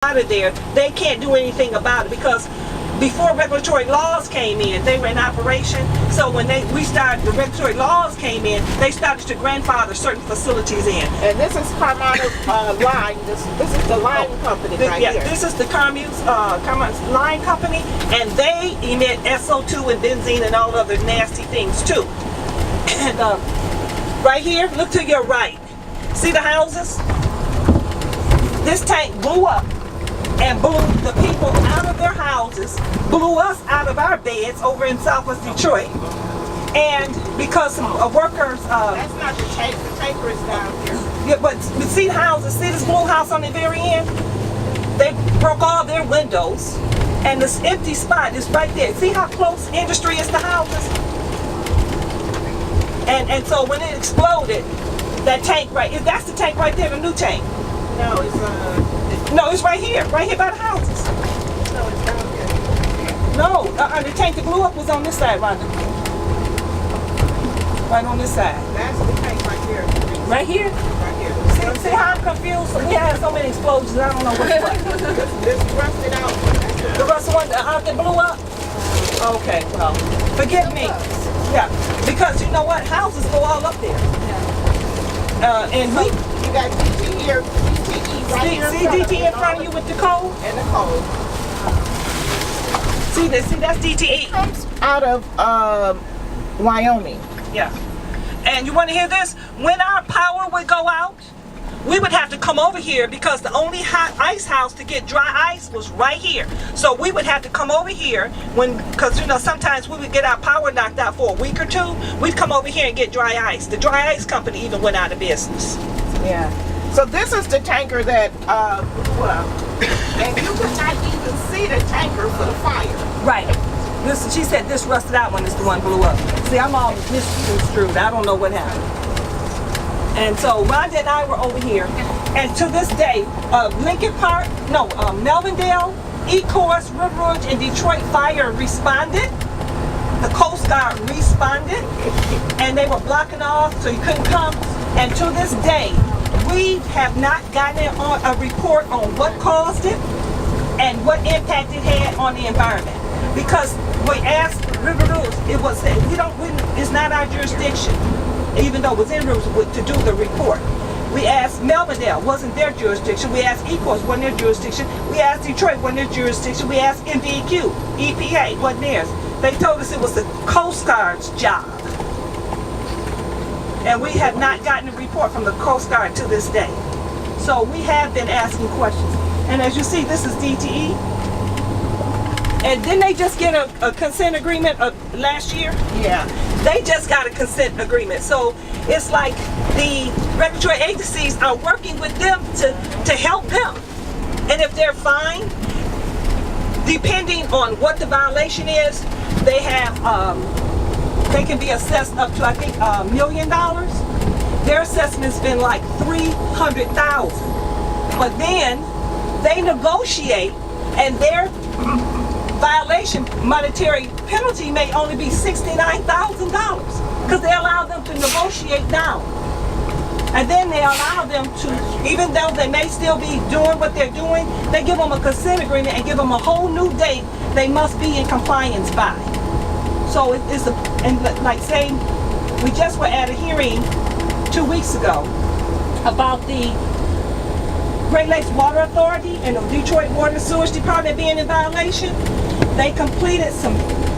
out of there, they can't do anything about it because before regulatory laws came in, they were in operation. So when the regulatory laws came in, they started to grandfather certain facilities in. And this is Carmana's line. This is the line company right here. This is the Carmana's line company, and they emit SO2 and benzene and all other nasty things too. And right here, look to your right. See the houses? This tank blew up and blew the people out of their houses, blew us out of our beds over in Southwest Detroit. And because of workers... That's not the tank. The tanker is down here. Yeah, but see the houses? See this blue house on the very end? They broke all their windows, and this empty spot is right there. See how close industry is to houses? And so when it exploded, that tank that's the tank right there, the new tank. No, it's right here by the houses. No, it's down here. No, the tank that blew up was on this side, Rhonda. Right on this side. That's the tank right here. Right here? Right here. See how I'm confused? We had so many explosions, I don't know what's what. This rusted out. The rusted one that blew up? Okay, well, forgive me. Yeah, because you know what? Houses go all up there. And we... You got DT here, DTE right here. See DT in front of you with the coal? And the coal. See that's DTE. Comes out of Wyoming. Yeah. And you want to hear this? When our power would go out, we would have to come over here because the only hot ice house to get dry ice was right here. So we would have to come over here because sometimes we would get our power knocked out for a week or two. We'd come over here and get dry ice. The dry ice company even went out of business. Yeah. So this is the tanker that blew up. And you could not even see the tanker for the fire. Right. She said this rusted out when it's the one blew up. See, I'm all misconstrued. I don't know what happened. And so Rhonda and I were over here, and to this day, Lincoln Park, Melvindale, Ecorse, River Rouge, and Detroit Fire responded. The Coast Guard responded, and they were blocking off so you couldn't come. And to this day, we have not gotten a report on what caused it and what impact it had on the environment. Because we asked River Rouge, it's not our jurisdiction. Even though it was in Rouge to do the report. We asked Melvindale, wasn't their jurisdiction. We asked Ecorse, wasn't their jurisdiction. We asked Detroit, wasn't their jurisdiction. We asked MVQ, EPA, wasn't theirs. They told us it was the Coast Guard's job. And we have not gotten a report from the Coast Guard to this day. So we have been asking questions. And as you see, this is DTE. And didn't they just get a consent agreement last year? Yeah. They just got a consent agreement. So it's like the regulatory agencies are working with them to help them. And if they're fined, depending on what the violation is, they can be assessed up to, I think, $1 million. Their assessment's been like $300,000. But then they negotiate, and their violation monetary penalty may only be $69,000 because they allow them to negotiate down. And then they allow them to, even though they may still be doing what they're doing, they give them a consent agreement and give them a whole new date they must be in compliance by. So like saying, we just were at a hearing 2 weeks ago about the Great Lakes Water Authority and the Detroit Water and Sewage Department being in violation. They completed some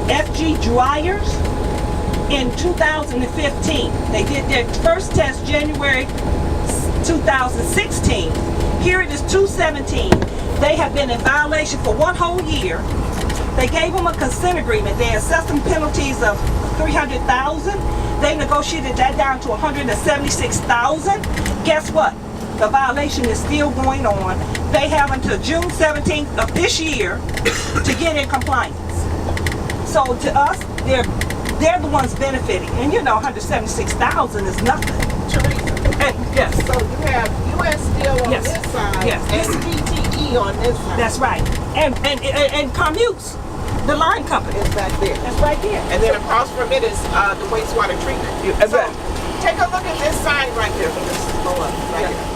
FG dryers in 2015. They did their first test January 2016. Here it is 2017. They have been in violation for one whole year. They gave them a consent agreement. They assessed them penalties of $300,000. They negotiated that down to $176,000. Guess what? The violation is still going on. They have until June 17th of this year to get in compliance. So to us, they're the ones benefiting. And $176,000 is nothing. Theresa. Yes. So you have U.S. Steel on this side, and DTE on this side. That's right. And Commutes, the line company, is back there. That's right here. And then across from it is the wastewater treatment. So take a look at this sign right there. This is low up right here.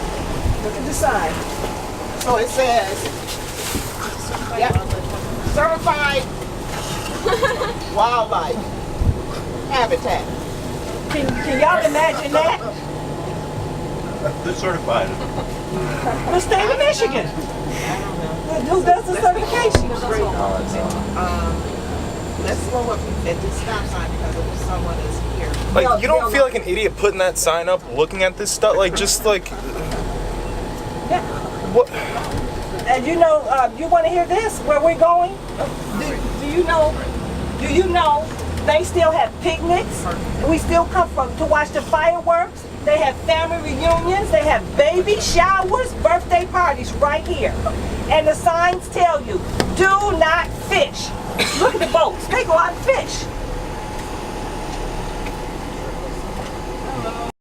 Look at the sign. So it says Yep. Certified wildlife habitat. Can y'all imagine that? Who's certified? The state of Michigan. Who does the certification? Let's slow up at this stop sign because someone is here. Like, you don't feel like an idiot putting that sign up, looking at this stuff, like, just like, Yeah. what? And you know, you want to hear this? Where we're going? Do you know? They still have picnics. We still come from to watch the fireworks. They have family reunions. They have baby showers, birthday parties right here. And the signs tell you, do not fish. Look at the boats. They go out and fish.